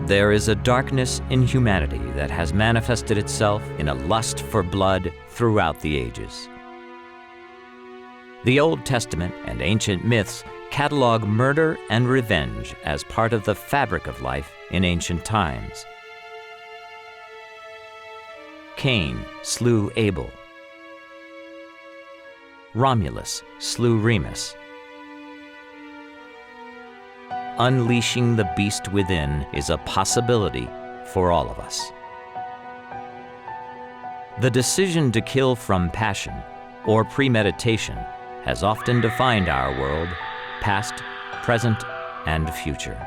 There is a darkness in humanity that has manifested itself in a lust for blood throughout the ages. The Old Testament and ancient myths catalog murder and revenge as part of the fabric of life in ancient times. Cain slew Abel. Romulus slew Remus. Unleashing the beast within is a possibility for all of us. The decision to kill from passion or premeditation has often defined our world, past, present, and future.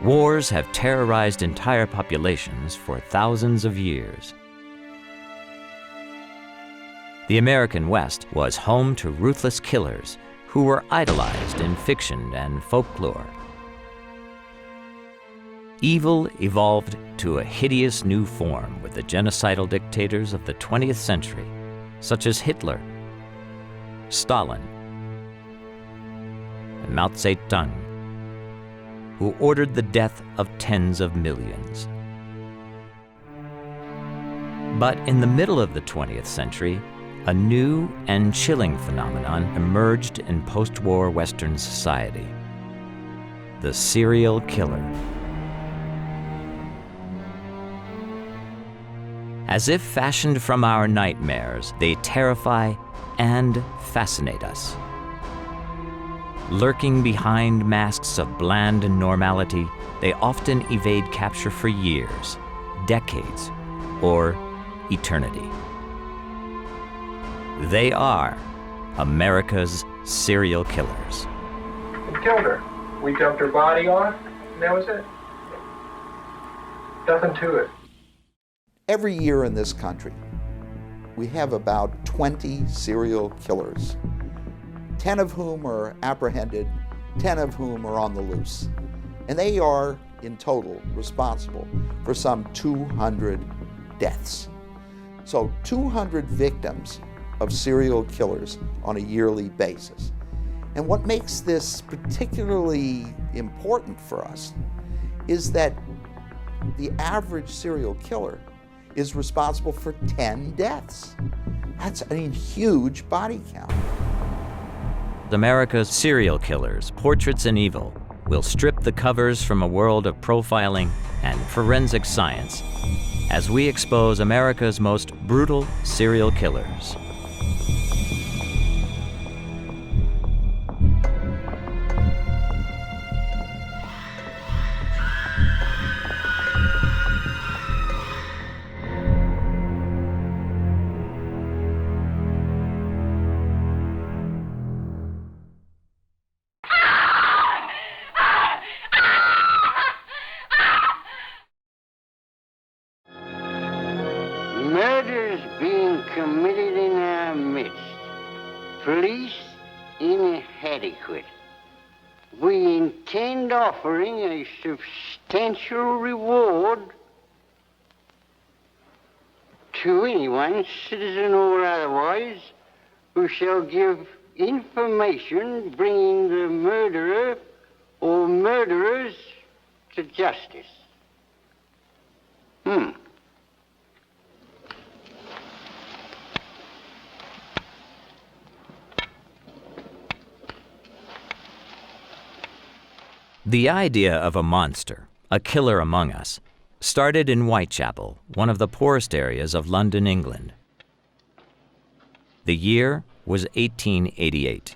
Wars have terrorized entire populations for thousands of years. The American West was home to ruthless killers who were idolized in fiction and folklore. Evil evolved to a hideous new form with the genocidal dictators of the 20th century, such as Hitler, Stalin, and Mao Zedong, who ordered the death of tens of millions. But in the middle of the 20th century, a new and chilling phenomenon emerged in post-war Western society: the serial killer. As if fashioned from our nightmares, they terrify and fascinate us. Lurking behind masks of bland normality, they often evade capture for years, decades, or eternity. They are America's serial killers. We killed her. We dumped her body off, and that was it. Nothing to it. Every year in this country, we have about 20 serial killers, 10 of whom are apprehended, 10 of whom are on the loose. And they are, in total, responsible for some 200 deaths. So 200 victims of serial killers on a yearly basis. And what makes this particularly important for us is that the average serial killer is responsible for 10 deaths. That's a huge body count. America's Serial Killers, Portraits in Evil, will strip the covers from a world of profiling and forensic science as we expose America's most brutal serial killers. Murders being committed in our midst. Police inadequate. We intend offering a substantial reward to anyone, citizen or otherwise, who shall give information bringing the murderer or murderers to justice. The idea of a monster, a killer among us, started in Whitechapel, one of the poorest areas of London, England. The year was 1888.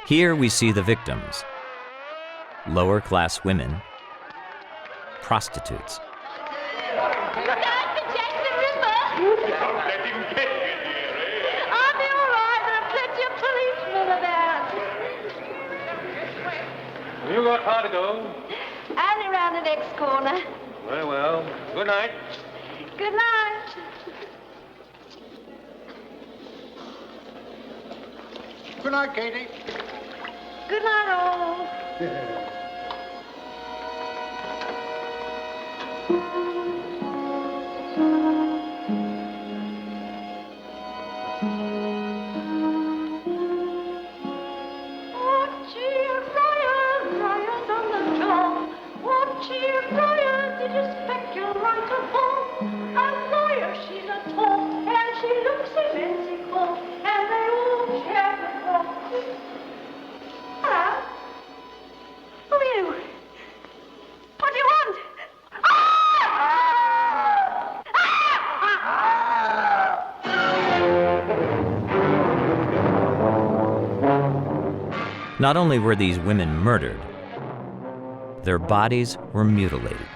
Here we see the victims: lower-class women, prostitutes. You got far to go? Only round the next corner. Very well. Good night. Good night. Good night, Katie. Good night, all. Not only were these women murdered, their bodies were mutilated.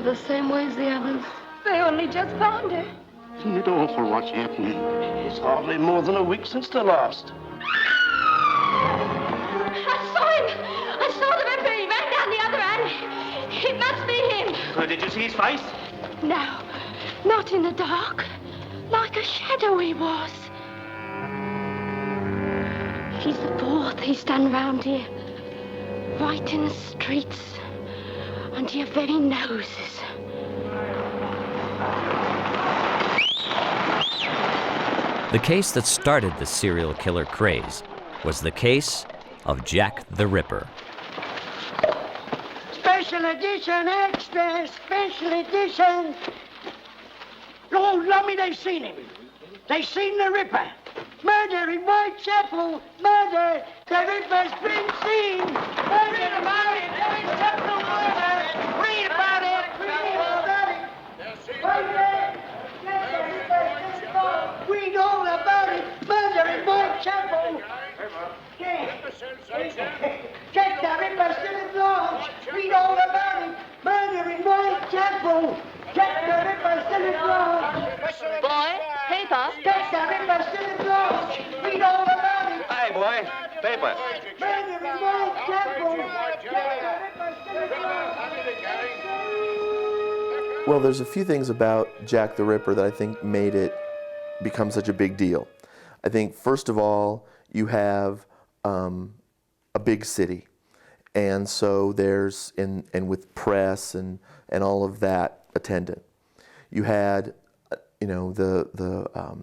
The same way as the others. They only just found her. Isn't it awful what's happening? It's hardly more than a week since the last. I saw him. I saw the Ripper. He ran down the other end. It must be him. Did you see his face? No, not in the dark. Like a shadow he was. He's the fourth he's done round here. Right in the streets. Under your very noses. The case that started the serial killer craze was the case of Jack the Ripper. Special edition, extra, special edition. Lord love me, they've seen him. They've seen the Ripper. Murder in Whitechapel. Murder. The Ripper's been seen. Read about it. Whitechapel murder. Read about it. Read about it. Read all about it. Murder in Whitechapel. Check the Ripper still at large. Read all about it. Murder in Whitechapel. Check the Ripper still at large. Boy, paper. Check the Ripper still at large. Read all about it. Hey, boy. Paper. Murder in Whitechapel. Check the Ripper still at large. Well, there's a few things about Jack the Ripper that I think made it become such a big deal. I think, first of all, you have a big city. And so there's, and with press and all of that attendant. You had, the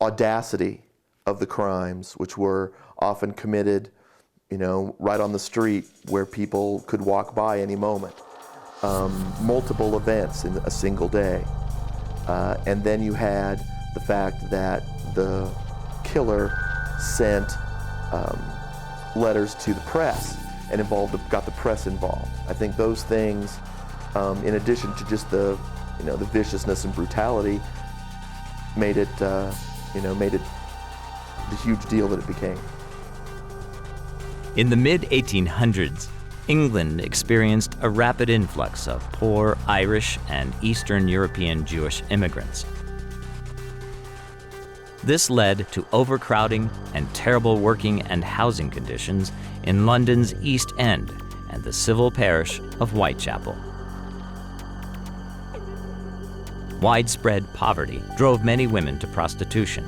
audacity of the crimes, which were often committed, right on the street where people could walk by any moment. Multiple events in a single day. And then you had the fact that the killer sent letters to the press and got the press involved. I think those things, in addition to just the viciousness and brutality, made it the huge deal that it became. In the mid-1800s, England experienced a rapid influx of poor Irish and Eastern European Jewish immigrants. This led to overcrowding and terrible working and housing conditions in London's East End and the civil parish of Whitechapel. Widespread poverty drove many women to prostitution.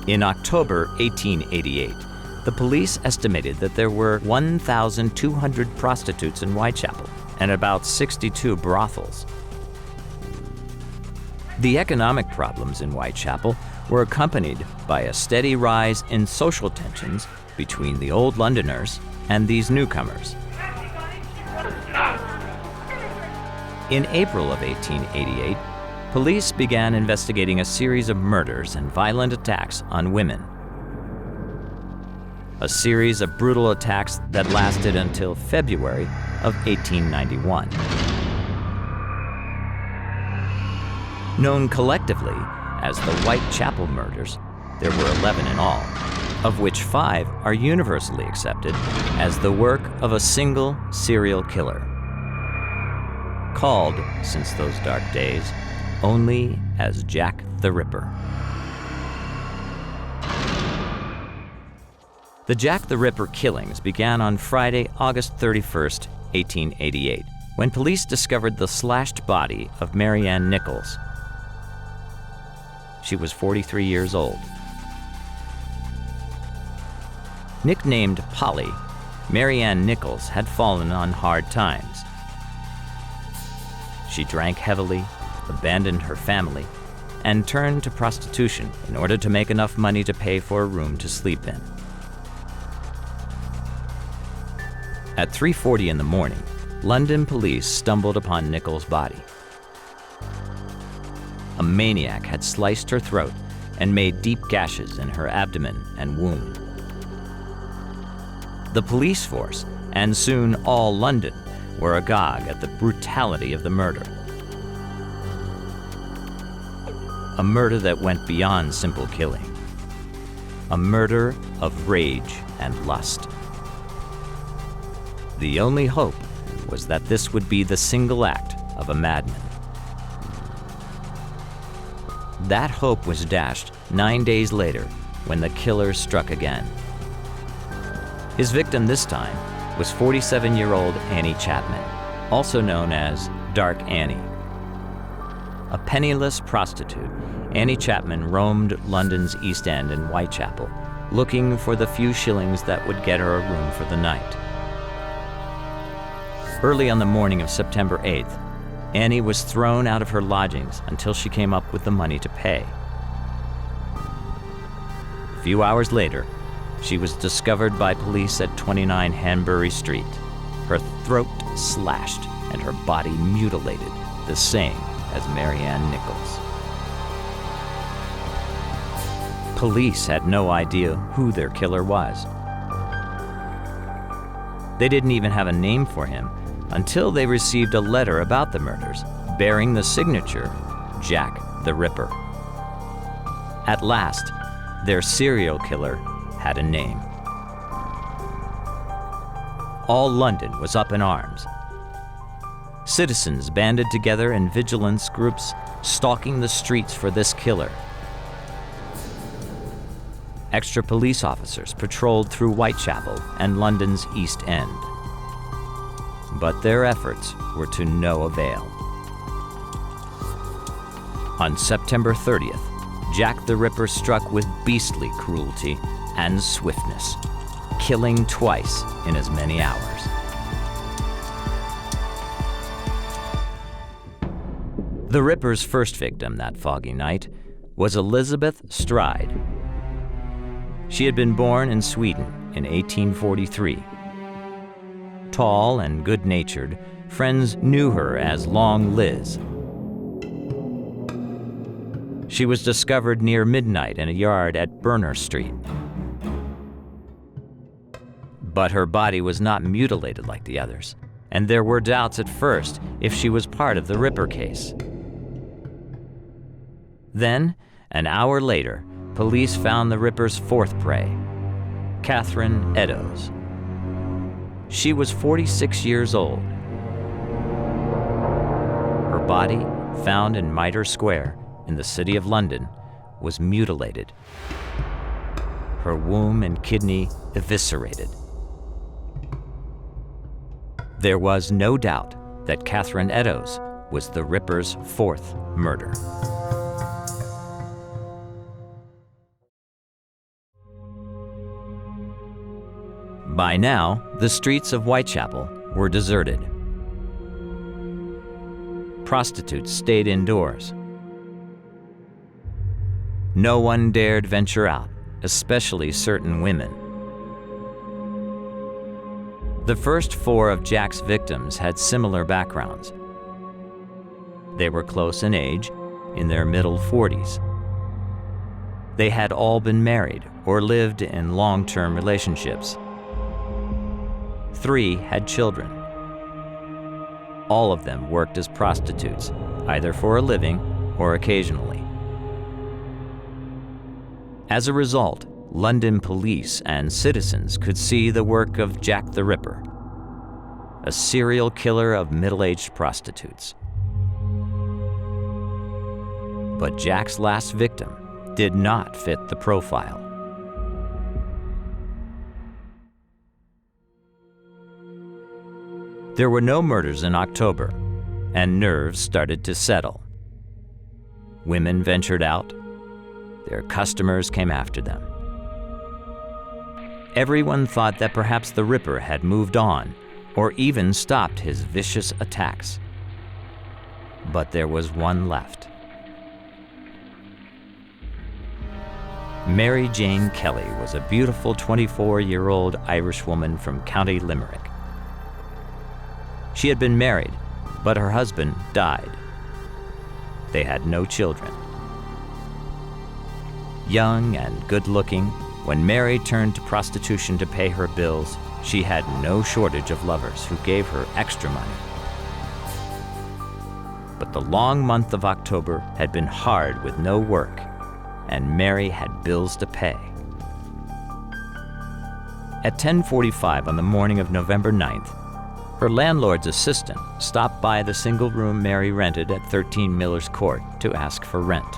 In October 1888, the police estimated that there were 1,200 prostitutes in Whitechapel and about 62 brothels. The economic problems in Whitechapel were accompanied by a steady rise in social tensions between the old Londoners and these newcomers. In April of 1888, police began investigating a series of murders and violent attacks on women. A series of brutal attacks that lasted until February of 1891. Known collectively as the Whitechapel murders, there were 11 in all, of which 5 are universally accepted as the work of a single serial killer, called, since those dark days, only as Jack the Ripper. The Jack the Ripper killings began on Friday, August 31st, 1888, when police discovered the slashed body of Mary Ann Nichols. She was 43 years old. Nicknamed Polly, Mary Ann Nichols had fallen on hard times. She drank heavily, abandoned her family, and turned to prostitution in order to make enough money to pay for a room to sleep in. At 3:40 in the morning, London police stumbled upon Nichols' body. A maniac had sliced her throat and made deep gashes in her abdomen and womb. The police force, and soon all London, were agog at the brutality of the murder. A murder that went beyond simple killing. A murder of rage and lust. The only hope was that this would be the single act of a madman. That hope was dashed 9 days later when the killer struck again. His victim this time was 47-year-old Annie Chapman, also known as Dark Annie. A penniless prostitute, Annie Chapman roamed London's East End and Whitechapel, looking for the few shillings that would get her a room for the night. Early on the morning of September 8th, Annie was thrown out of her lodgings until she came up with the money to pay. A few hours later, she was discovered by police at 29 Hanbury Street, her throat slashed and her body mutilated, the same as Mary Ann Nichols. Police had no idea who their killer was. They didn't even have a name for him until they received a letter about the murders bearing the signature Jack the Ripper. At last, their serial killer had a name. All London was up in arms. Citizens banded together in vigilance groups, stalking the streets for this killer. Extra police officers patrolled through Whitechapel and London's East End. But their efforts were to no avail. On September 30th, Jack the Ripper struck with beastly cruelty and swiftness, killing twice in as many hours. The Ripper's first victim that foggy night was Elizabeth Stride. She had been born in Sweden in 1843. Tall and good-natured, friends knew her as Long Liz. She was discovered near midnight in a yard at Burner Street. But her body was not mutilated like the others, and there were doubts at first if she was part of the Ripper case. Then, an hour later, police found the Ripper's fourth prey, Catherine Eddowes. She was 46 years old. Her body, found in Mitre Square in the city of London, was mutilated. Her womb and kidney eviscerated. There was no doubt that Catherine Eddowes was the Ripper's fourth murder. By now, the streets of Whitechapel were deserted. Prostitutes stayed indoors. No one dared venture out, especially certain women. The first 4 of Jack's victims had similar backgrounds. They were close in age, in their middle 40s. They had all been married or lived in long-term relationships. 3 had children. All of them worked as prostitutes, either for a living or occasionally. As a result, London police and citizens could see the work of Jack the Ripper, a serial killer of middle-aged prostitutes. But Jack's last victim did not fit the profile. There were no murders in October, and nerves started to settle. Women ventured out. Their customers came after them. Everyone thought that perhaps the Ripper had moved on, or even stopped his vicious attacks. But there was one left. Mary Jane Kelly was a beautiful 24-year-old Irish woman from County Limerick. She had been married, but her husband died. They had no children. Young and good-looking, when Mary turned to prostitution to pay her bills, she had no shortage of lovers who gave her extra money. But the long month of October had been hard with no work, and Mary had bills to pay. At 10:45 on the morning of November 9th, her landlord's assistant stopped by the single room Mary rented at 13 Miller's Court to ask for rent.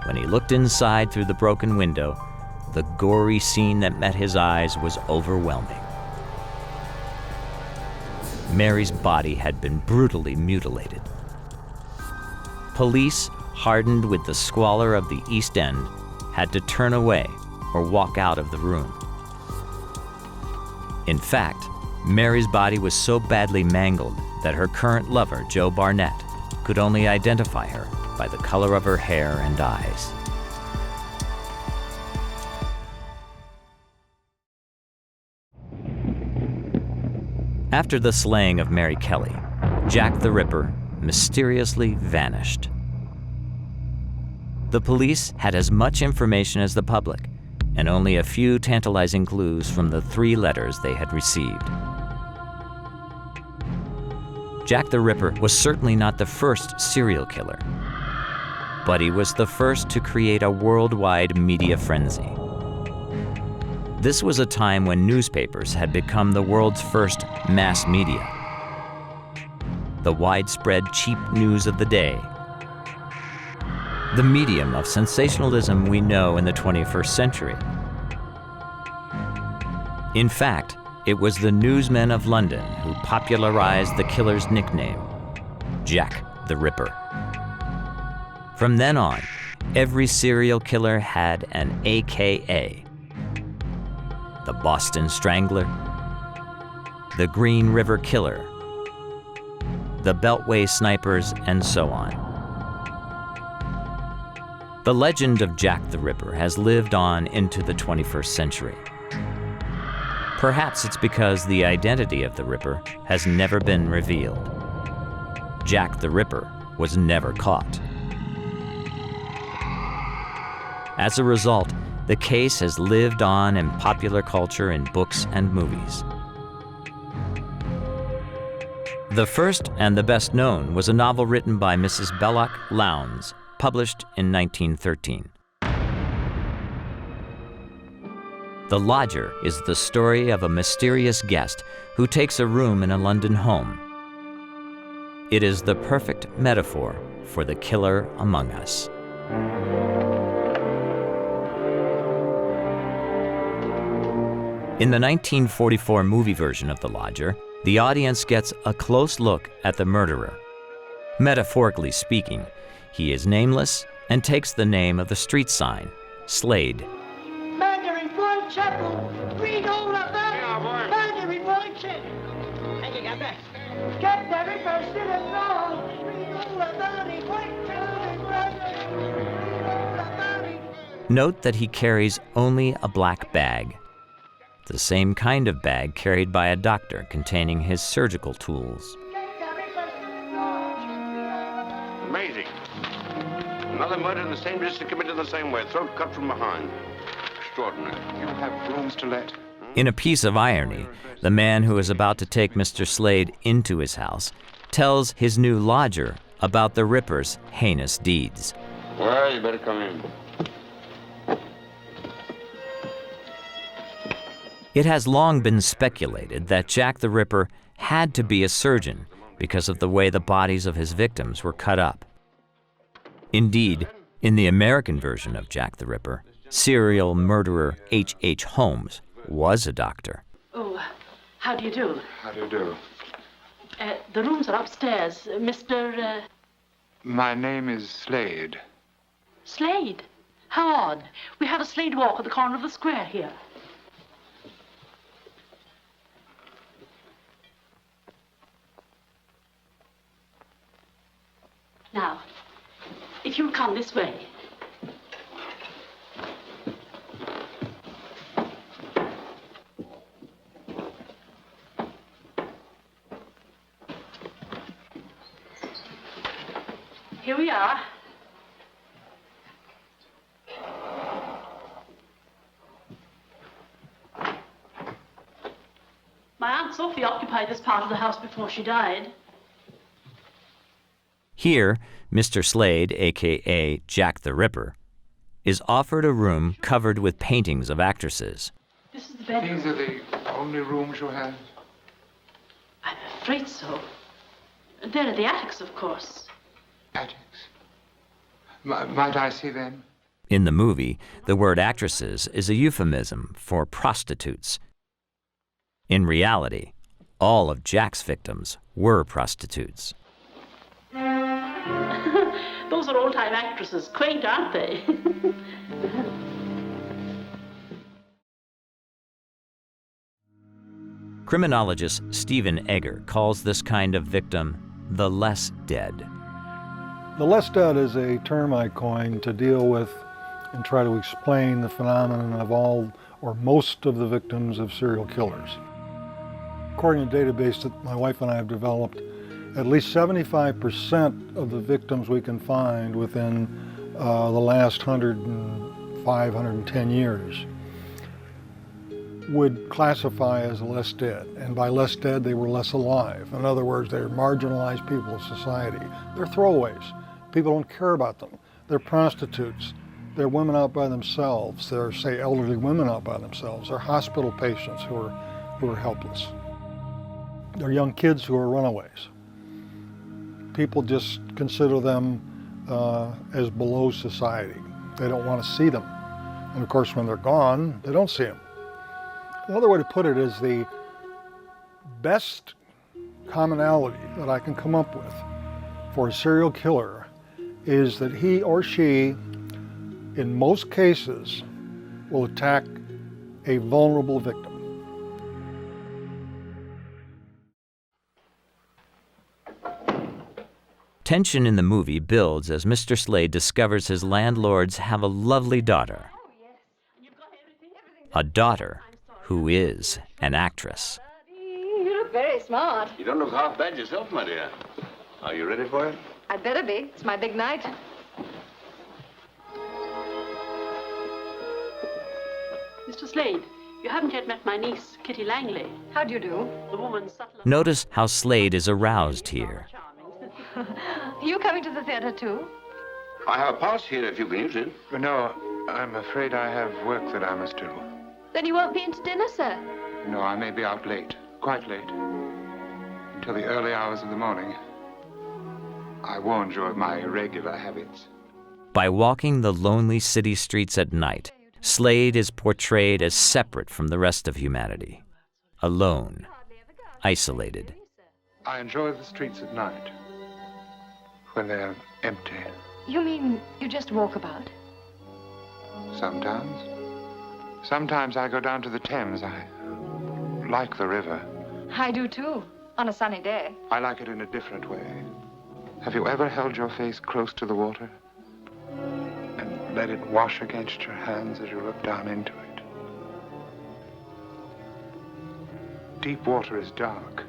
When he looked inside through the broken window, the gory scene that met his eyes was overwhelming. Mary's body had been brutally mutilated. Police, hardened with the squalor of the East End, had to turn away or walk out of the room. In fact, Mary's body was so badly mangled that her current lover, Joe Barnett, could only identify her by the color of her hair and eyes. After the slaying of Mary Kelly, Jack the Ripper mysteriously vanished. The police had as much information as the public, and only a few tantalizing clues from the 3 letters they had received. Jack the Ripper was certainly not the first serial killer, but he was the first to create a worldwide media frenzy. This was a time when newspapers had become the world's first mass media. The widespread cheap news of the day. The medium of sensationalism we know in the 21st century. In fact, it was the newsmen of London who popularized the killer's nickname, Jack the Ripper. From then on, every serial killer had an AKA. The Boston Strangler, the Green River Killer, the Beltway Snipers, and so on. The legend of Jack the Ripper has lived on into the 21st century. Perhaps it's because the identity of the Ripper has never been revealed. Jack the Ripper was never caught. As a result, the case has lived on in popular culture in books and movies. The first and the best known was a novel written by Mrs. Belloc Lowndes, published in 1913. The Lodger is the story of a mysterious guest who takes a room in a London home. It is the perfect metaphor for the killer among us. In the 1944 movie version of The Lodger, the audience gets a close look at the murderer. Metaphorically speaking, he is nameless and takes the name of the street sign, Slade. Murder in Whitechapel! Whitechapel. Read all about it. Murder in Whitechapel. Thank you, Captain. Get the Ripper still along. Read all about it. Whitechapel murder. Read all about it. Note that he carries only a black bag, the same kind of bag carried by a doctor containing his surgical tools. Amazing. Another murder in the same district committed the same way. Throat cut from behind. Extraordinary. You have rooms to let? In a piece of irony, the man who is about to take Mr. Slade into his house tells his new lodger about the Ripper's heinous deeds. Well, you better come in. It has long been speculated that Jack the Ripper had to be a surgeon because of the way the bodies of his victims were cut up. Indeed, in the American version of Jack the Ripper, serial murderer H.H. Holmes was a doctor. Oh, how do you do? How do you do? The rooms are upstairs. Mr. My name is Slade. Slade? How odd. We have a Slade walk at the corner of the square here. Now, if you'll come this way. Here we are. My Aunt Sophie occupied this part of the house before she died. Here, Mr. Slade, a.k.a. Jack the Ripper, is offered a room covered with paintings of actresses. This is the bedroom. These are the only rooms you have? I'm afraid so. They're in the attics, of course. Attics? Might I see them? In the movie, the word actresses is a euphemism for prostitutes. In reality, all of Jack's victims were prostitutes. Those are old-time actresses. Quaint, aren't they? Criminologist Stephen Egger calls this kind of victim the less dead. The less dead is a term I coined to deal with and try to explain the phenomenon of all or most of the victims of serial killers. According to a database that my wife and I have developed, at least 75% of the victims we can find within the last 105, 110 years would classify as less dead. And by less dead, they were less alive. In other words, they're marginalized people of society. They're throwaways. People don't care about them. They're prostitutes. They're women out by themselves. They're, say, elderly women out by themselves. They're hospital patients who are helpless. They're young kids who are runaways. People just consider them as below society. They don't want to see them. And of course, when they're gone, they don't see them. Another way to put it is the best commonality that I can come up with for a serial killer is that he or she, in most cases, will attack a vulnerable victim. Tension in the movie builds as Mr. Slade discovers his landlords have a lovely daughter. A daughter who is an actress. You look very smart. You don't look half bad yourself, my dear. Are you ready for it? I'd better be. It's my big night. Mr. Slade, you haven't yet met my niece, Kitty Langley. How do you do? The woman subtle... Notice how Slade is aroused here. Are you coming to the theater, too? I have a pass here if you can use it. No, I'm afraid I have work that I must do. Then you won't be in to dinner, sir. No, I may be out late, quite late, until the early hours of the morning. I warned you of my irregular habits. By walking the lonely city streets at night, Slade is portrayed as separate from the rest of humanity, alone, isolated. I enjoy the streets at night, when they're empty. You mean you just walk about? Sometimes. Sometimes I go down to the Thames. I like the river. I do too, on a sunny day. I like it in a different way. Have you ever held your face close to the water and let it wash against your hands as you look down into it? Deep water is dark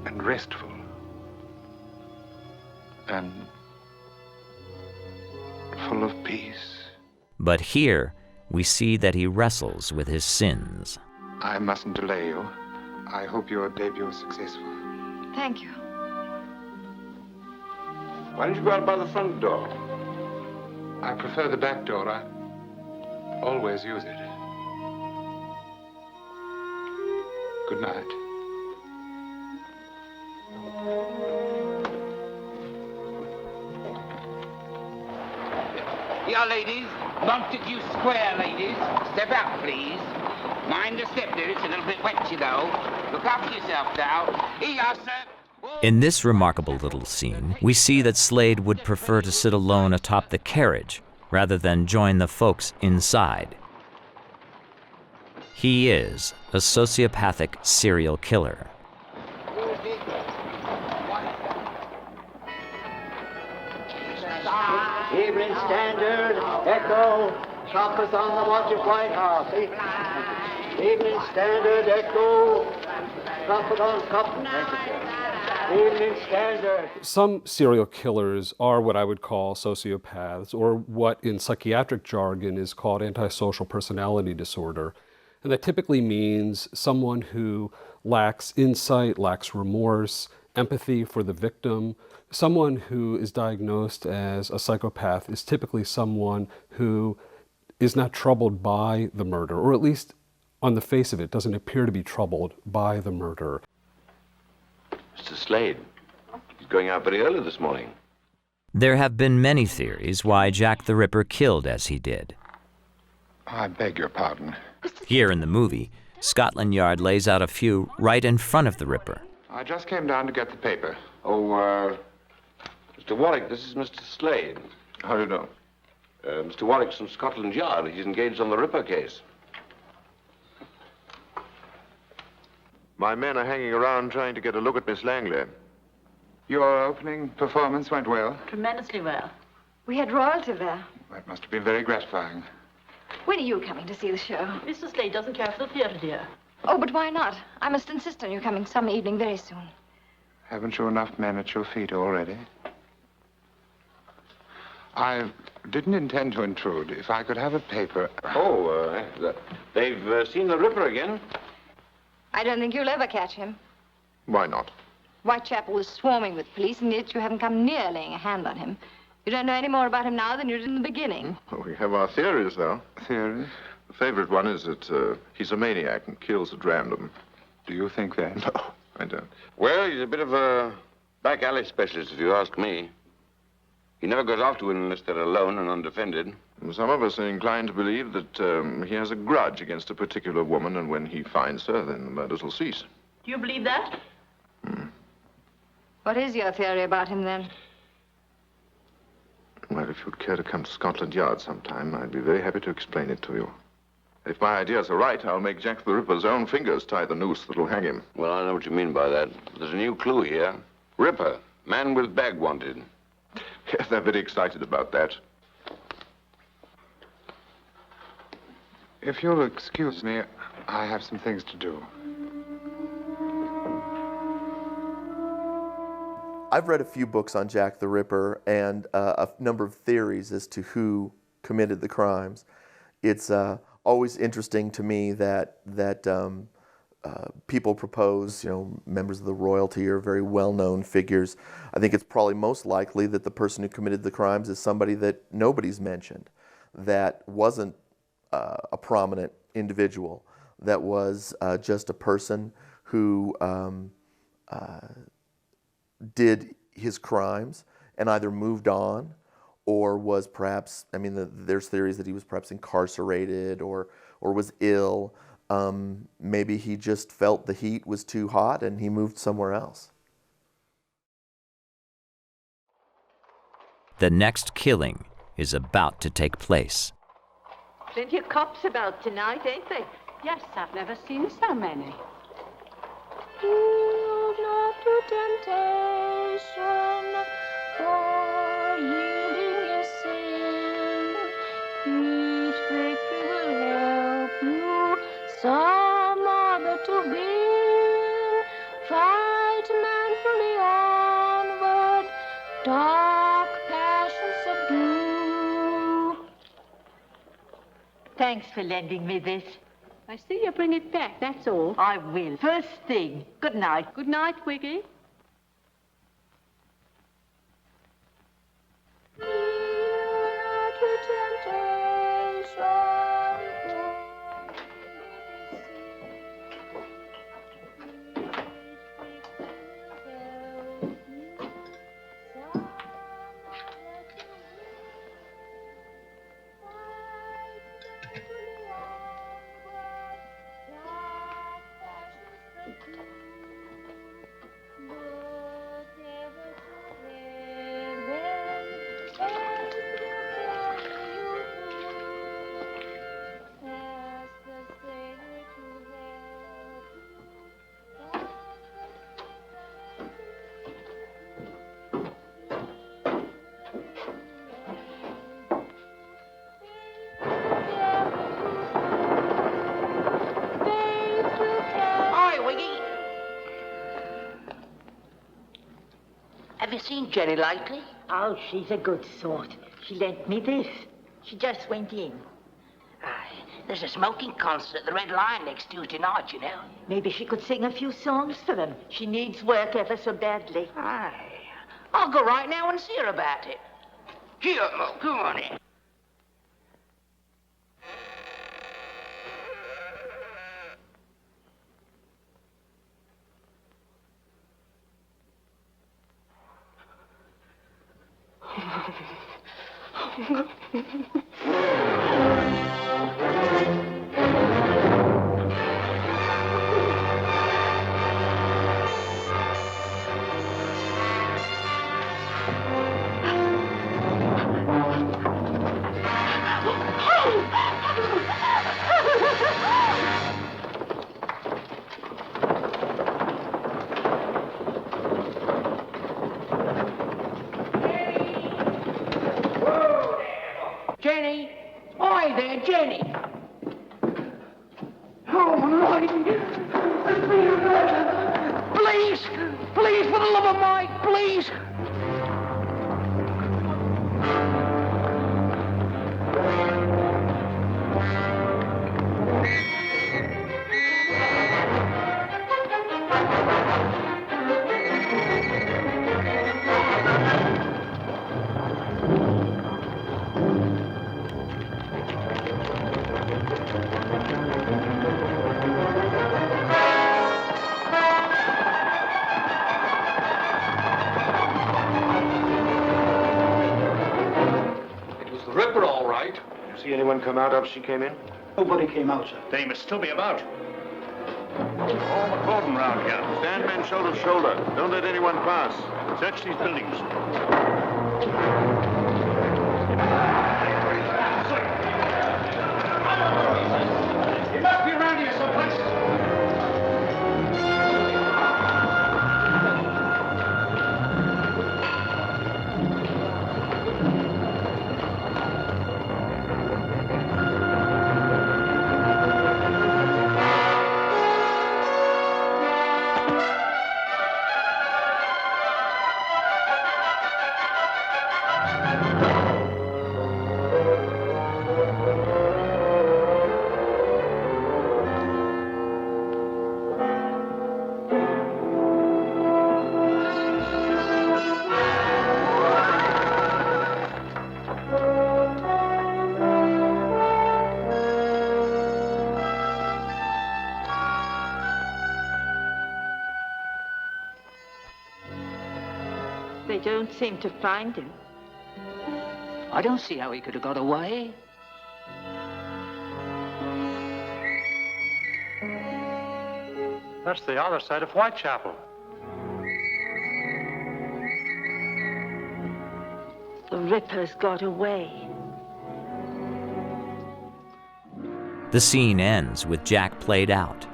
and restful and full of peace. But here, we see that he wrestles with his sins. I mustn't delay you. I hope your debut is successful. Thank you. Why don't you go out by the front door? I prefer the back door. I always use it. Good night. Here, ladies. Montague Square, ladies. Step out, please. Mind the step there. It's a little bit wet, you know. Look after yourself now. Here you are, sir. In this remarkable little scene, we see that Slade would prefer to sit alone atop the carriage rather than join the folks inside. He is a sociopathic serial killer. Evening Standard, Echo, shoppers on the watch at White House. Evening Standard, Echo, shoppers on Cotton. Evening Standard. Some serial killers are what I would call sociopaths, or what in psychiatric jargon is called antisocial personality disorder. And that typically means someone who lacks insight, lacks remorse, empathy for the victim. Someone who is diagnosed as a psychopath is typically someone who is not troubled by the murder, or at least on the face of it, doesn't appear to be troubled by the murder. Mr. Slade, he's going out very early this morning. There have been many theories why Jack the Ripper killed as he did. I beg your pardon. Here in the movie, Scotland Yard lays out a few right in front of the Ripper. I just came down to get the paper. Oh, Mr. Warwick, this is Mr. Slade. How do you know? Mr. Warwick's from Scotland Yard. He's engaged on the Ripper case. My men are hanging around trying to get a look at Miss Langley. Your opening performance went well. Tremendously well. We had royalty there. That must have been very gratifying. When are you coming to see the show? Mr. Slade doesn't care for the theater, dear. Oh, but why not? I must insist on you coming some evening very soon. Haven't you enough men at your feet already? I didn't intend to intrude. If I could have a paper... Oh, they've seen the Ripper again? I don't think you'll ever catch him. Why not? Whitechapel is swarming with police, and yet you haven't come near laying a hand on him. You don't know any more about him now than you did in the beginning. Well, we have our theories, though. Theories? The favorite one is that he's a maniac and kills at random. Do you think that? No, I don't. Well, he's a bit of a back alley specialist, if you ask me. He never goes after women unless they're alone and undefended. Some of us are inclined to believe that he has a grudge against a particular woman, and when he finds her, then the murders will cease. Do you believe that? What is your theory about him, then? Well, if you'd care to come to Scotland Yard sometime, I'd be very happy to explain it to you. If my ideas are right, I'll make Jack the Ripper's own fingers tie the noose that'll hang him. Well, I know what you mean by that. There's a new clue here. Ripper, man with bag wanted. Yes, they're very excited about that. If you'll excuse me, I have some things to do. I've read a few books on Jack the Ripper and a number of theories as to who committed the crimes. It's always interesting to me that people propose, members of the royalty or very well-known figures. I think it's probably most likely that the person who committed the crimes is somebody that nobody's mentioned, that wasn't a prominent individual, that was just a person who did his crimes and either moved on or was perhaps, there's theories that he was perhaps incarcerated or was ill. Maybe he just felt the heat was too hot and he moved somewhere else. The next killing is about to take place. Plenty of cops about tonight, ain't they? Yes, I've never seen so many. Yield not to temptation, for yielding is sin. Each victory will help you some other to win. Fight manfully onward, dark passions subdue. Thanks for lending me this. I see you bring it back, that's all. I will. First thing. Good night. Good night, Wiggy. Have you seen Jenny lately? Oh, she's a good sort. She lent me this. She just went in. There's a smoking concert at the Red Lion next Tuesday night, you know. Maybe she could sing a few songs for them. She needs work ever so badly. Aye. I'll go right now and see her about it. Here, Mo, come on in. Jenny! Hi there, Jenny! Oh, Lord! Please! Please, for the love of Mike, please! See anyone come out after she came in? Nobody came out, sir. They must still be about. All the cordon round here. Stand men shoulder to shoulder. Don't let anyone pass. Search these buildings. He must be around here someplace. They don't seem to find him. I don't see how he could have got away. That's the other side of Whitechapel. The Ripper's got away. The scene ends with Jack played out.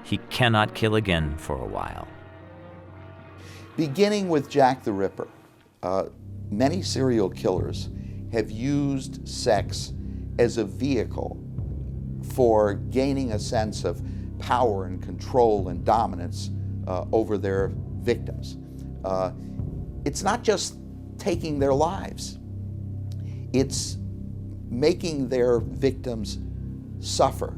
He cannot kill again for a while. Beginning with Jack the Ripper, many serial killers have used sex as a vehicle for gaining a sense of power and control and dominance over their victims. It's not just taking their lives, it's making their victims suffer.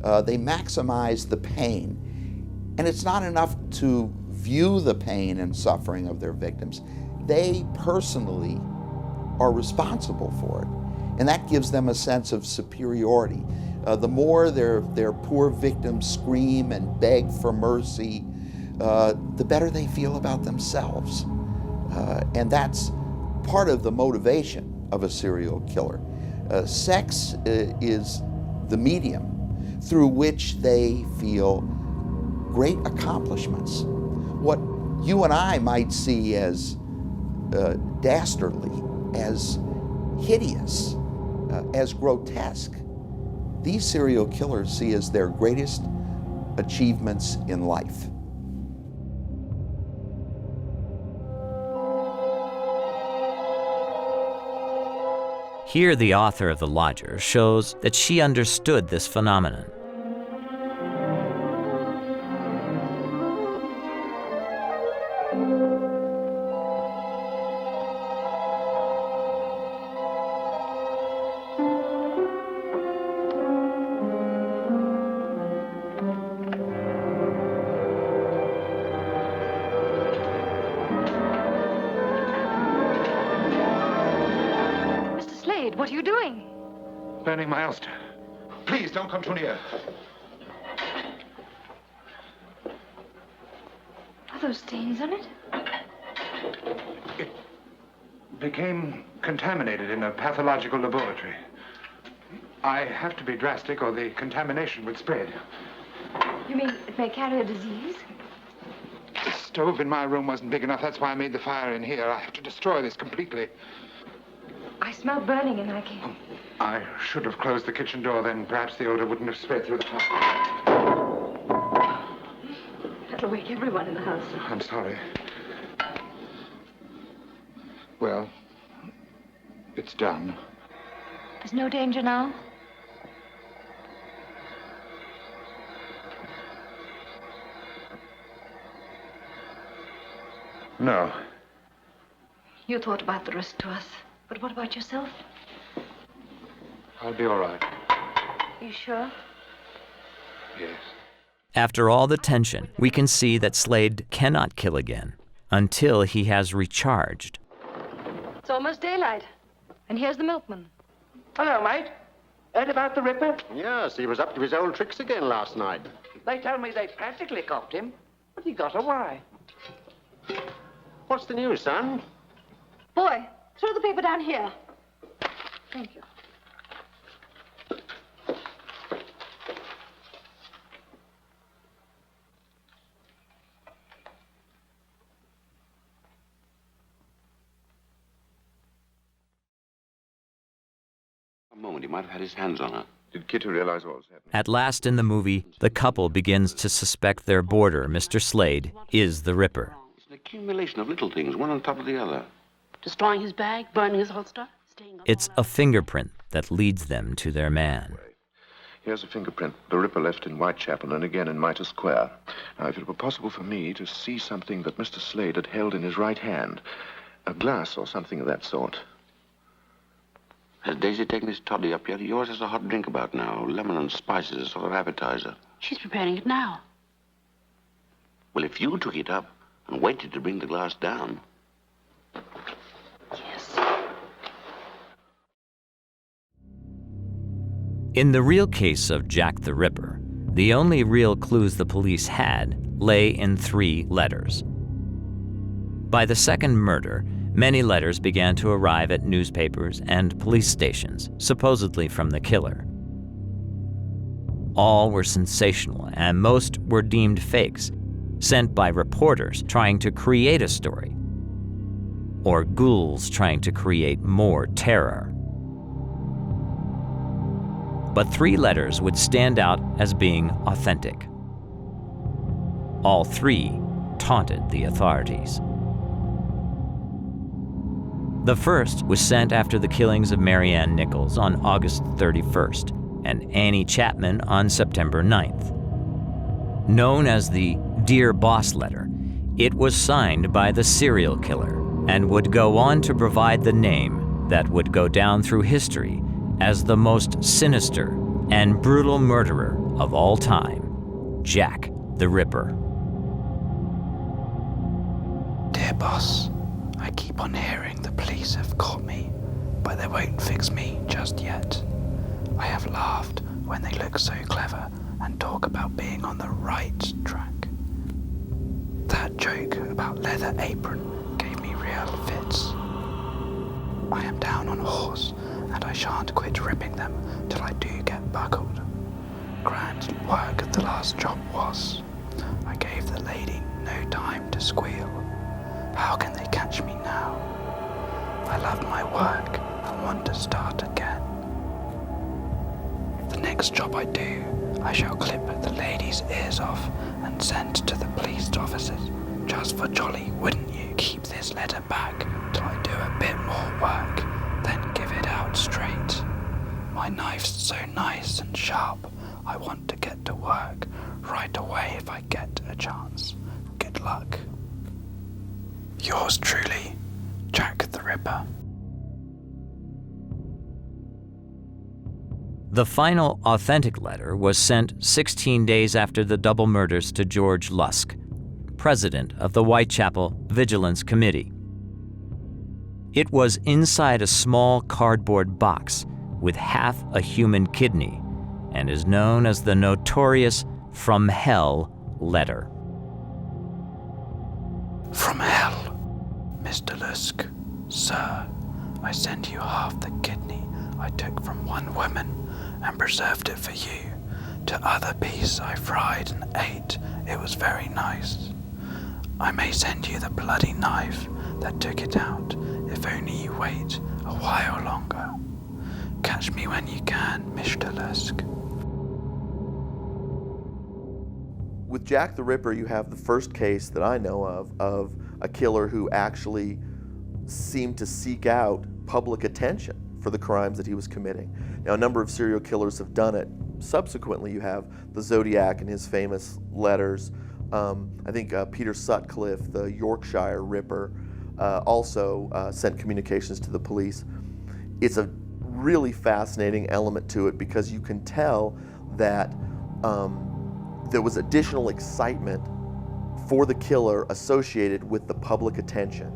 They maximize the pain. And it's not enough to view the pain and suffering of their victims. They personally are responsible for it. And that gives them a sense of superiority. The more their poor victims scream and beg for mercy, the better they feel about themselves. And that's part of the motivation of a serial killer. Sex is the medium through which they feel great accomplishments. What you and I might see as dastardly, as hideous, as grotesque, these serial killers see as their greatest achievements in life. Here, the author of The Lodger shows that she understood this phenomenon. What are you doing? Burning my ulster. Please, don't come too near. Are those stains on it? It became contaminated in a pathological laboratory. I have to be drastic or the contamination would spread. You mean it may carry a disease? The stove in my room wasn't big enough. That's why I made the fire in here. I have to destroy this completely. I smell burning and I can't. I should have closed the kitchen door, then perhaps the odor wouldn't have spread through the house. That'll wake everyone in the house. I'm sorry. Well, it's done. There's no danger now? No. You thought about the risk to us. But what about yourself? I'll be all right. You sure? Yes. After all the tension, we can see that Slade cannot kill again until he has recharged. It's almost daylight. And here's the milkman. Hello, mate. Heard about the Ripper? Yes, he was up to his old tricks again last night. They tell me they practically copped him, but he got away. What's the news, son? Boy, throw the paper down here. Thank you. A moment, he might have had his hands on her. Did Kitty realize what was happening? At last in the movie, the couple begins to suspect their boarder, Mr. Slade, is the Ripper. It's an accumulation of little things, one on top of the other. Destroying his bag, burning his holster, staying up. It's a fingerprint that leads them to their man. Here's a fingerprint the Ripper left in Whitechapel and again in Mitre Square. Now, if it were possible for me to see something that Mr. Slade had held in his right hand, a glass or something of that sort. Has Daisy taken his toddy up yet? He always has a hot drink about now. Lemon and spices, a sort of appetizer. She's preparing it now. Well, if you took it up and waited to bring the glass down. Yes. In the real case of Jack the Ripper, the only real clues the police had lay in 3 letters. By the second murder, many letters began to arrive at newspapers and police stations, supposedly from the killer. All were sensational, and most were deemed fakes, sent by reporters trying to create a story, or ghouls trying to create more terror. but 3 letters would stand out as being authentic. All 3 taunted the authorities. The first was sent after the killings of Marianne Nichols on August 31st and Annie Chapman on September 9th. Known as the Dear Boss letter, it was signed by the serial killer and would go on to provide the name that would go down through history as the most sinister and brutal murderer of all time, Jack the Ripper. Dear boss, I keep on hearing the police have caught me, but they won't fix me just yet. I have laughed when they look so clever and talk about being on the right track. That joke about leather apron gave me real fits. I am down on a horse, and I shan't quit ripping them till I do get buckled. Grand work the last job was. I gave the lady no time to squeal. How can they catch me now? I love my work and want to start again. The next job I do, I shall clip the lady's ears off and send to the police officers. Just for jolly, wouldn't you? Keep this letter back till I do a bit more work, then give it out straight. My knife's so nice and sharp, I want to get to work right away if I get a chance. Good luck. Yours truly, Jack the Ripper. The final authentic letter was sent 16 days after the double murders to George Lusk, president of the Whitechapel Vigilance Committee. It was inside a small cardboard box with half a human kidney and is known as the notorious From Hell letter. From hell, Mr. Lusk. Sir, I send you half the kidney I took from one woman and preserved it for you. To other piece I fried and ate. It was very nice. I may send you the bloody knife that took it out, if only you wait a while longer. Catch me when you can, Mr. Lusk. With Jack the Ripper, you have the first case that I know of a killer who actually seemed to seek out public attention for the crimes that he was committing. Now, a number of serial killers have done it. Subsequently, you have the Zodiac and his famous letters. I think Peter Sutcliffe, the Yorkshire Ripper, also sent communications to the police. It's a really fascinating element to it because you can tell that there was additional excitement for the killer associated with the public attention.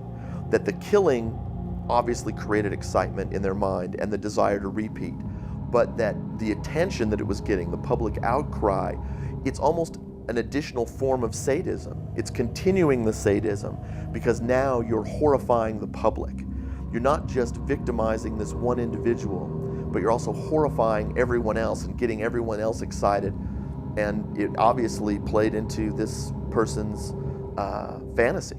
That the killing obviously created excitement in their mind and the desire to repeat, but that the attention that it was getting, the public outcry, it's almost an additional form of sadism. It's continuing the sadism because now you're horrifying the public. You're not just victimizing this one individual, but you're also horrifying everyone else and getting everyone else excited. And it obviously played into this person's fantasy.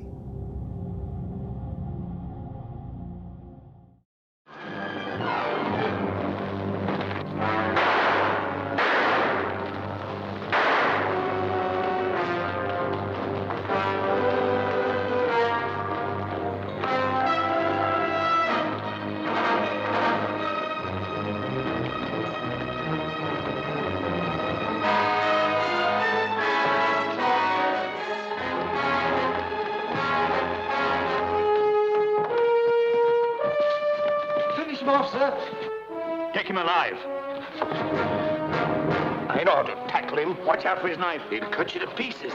Take him alive. I know how to tackle him. Watch out for his knife. He'll cut you to pieces.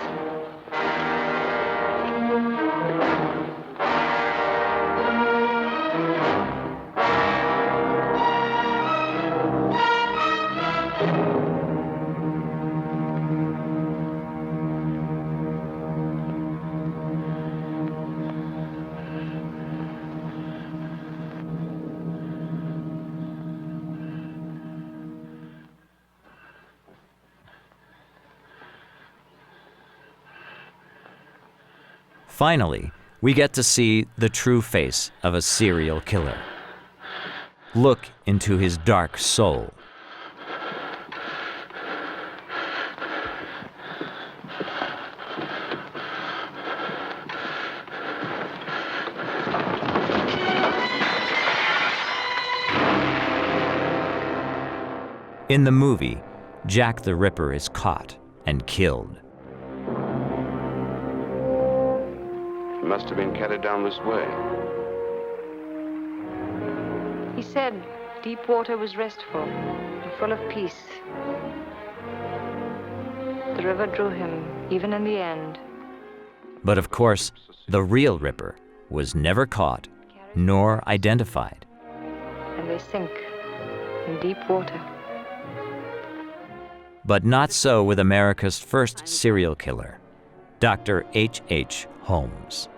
Finally, we get to see the true face of a serial killer. Look into his dark soul. In the movie, Jack the Ripper is caught and killed. He must have been carried down this way. He said deep water was restful and full of peace. The river drew him, even in the end. But of course, the real Ripper was never caught nor identified. And they sink in deep water. But not so with America's first serial killer, Dr. H.H. Holmes.